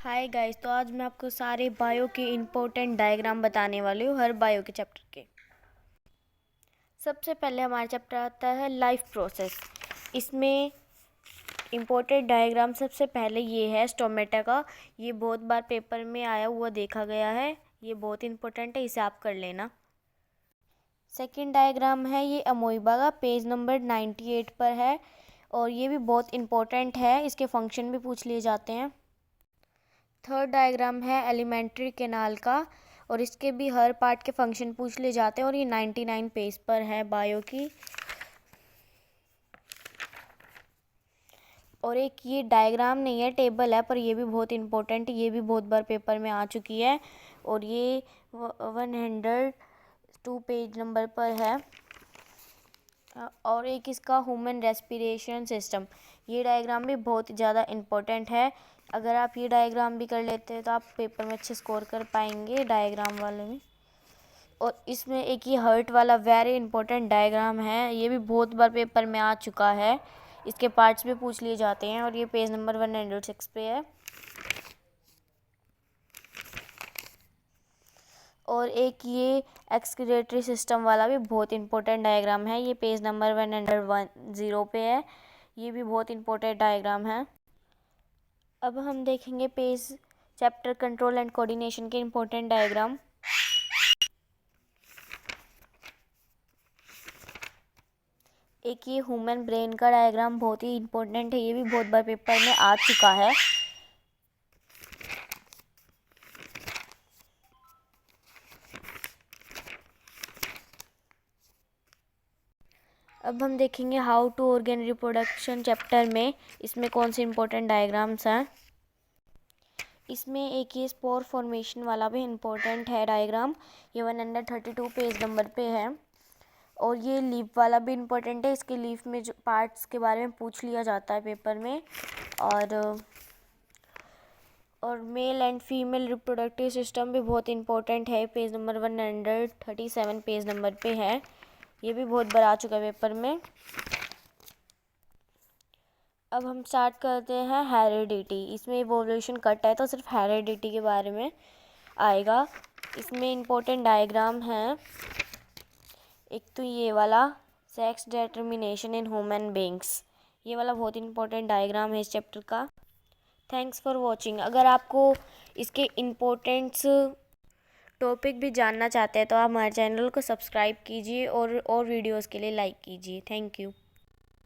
Hi guys, तो आज मैं आपको सारे बायो के इम्पोर्टेंट डायग्राम बताने वाली हूँ हर बायो के चैप्टर के। सबसे पहले हमारा चैप्टर आता है लाइफ प्रोसेस। इसमें इम्पोर्टेंट डायग्राम सबसे पहले ये है स्टोमेटा का। ये बहुत बार पेपर में आया हुआ देखा गया है, ये बहुत इम्पोर्टेंट है, इसे आप कर लेना। सेकंड डायग्राम है ये अमोइबा का, पेज नंबर 98 पर है और ये भी बहुत इम्पोर्टेंट है, इसके फंक्शन भी पूछ लिए जाते हैं। थर्ड डायग्राम है एलिमेंट्री कैनाल का और इसके भी हर पार्ट के फंक्शन पूछ ले जाते हैं और ये 99 पेज पर है बायो की। और एक ये डायग्राम नहीं है, टेबल है, पर ये भी बहुत इम्पोर्टेंट है, ये भी बहुत बार पेपर में आ चुकी है और ये 102 पेज नंबर पर है। और एक इसका ह्यूमन रेस्पिरेशन सिस्टम, ये डायग्राम भी बहुत ज़्यादा इम्पोर्टेंट है। अगर आप ये डायग्राम भी कर लेते हैं तो आप पेपर में अच्छे स्कोर कर पाएंगे डायग्राम वाले में। और इसमें एक ये हर्ट वाला वेरी इंपॉर्टेंट डायग्राम है, ये भी बहुत बार पेपर में आ चुका है, इसके पार्ट्स भी पूछ लिए जाते हैं और ये पेज नंबर 106 पे है। और एक ये एक्सक्रीटरी सिस्टम वाला भी बहुत इंपॉर्टेंट डायग्राम है, ये पेज नंबर 110 पे है, ये भी बहुत इंपॉर्टेंट डायग्राम है। अब हम देखेंगे page chapter control and coordination के इंपॉर्टेंट डायग्राम। एक ये ह्यूमन ब्रेन का डायग्राम बहुत ही इंपॉर्टेंट है, ये भी बहुत बार पेपर में आ चुका है। अब हम देखेंगे how to organ reproduction chapter में, इसमें कौन से इंपॉर्टेंट डायग्राम्स हैं। इसमें एक ये स्पोर फॉर्मेशन वाला भी इम्पोर्टेंट है डायग्राम, ये 132 पेज नंबर पे है। और ये लीफ वाला भी इम्पोर्टेंट है, इसके लीफ में जो पार्ट्स के बारे में पूछ लिया जाता है पेपर में। और male and female reproductive system भी बहुत इंपॉर्टेंट है, पेज नंबर 137 पेज नंबर पे है, ये भी बहुत बार आ चुका है पेपर में। अब हम स्टार्ट करते हैं हेरिडिटी। इसमें इवोल्यूशन कट है तो सिर्फ हेरिडिटी के बारे में आएगा। इसमें इम्पोर्टेंट डायग्राम है, एक तो ये वाला sex determination in human beings, ये वाला बहुत इंपॉर्टेंट डायग्राम है इस चैप्टर का। Thanks for watching. अगर आपको इसके इम्पोर्टेंट्स टॉपिक भी जानना चाहते हैं तो आप हमारे चैनल को सब्सक्राइब कीजिए और वीडियोस के लिए लाइक कीजिए। Thank you.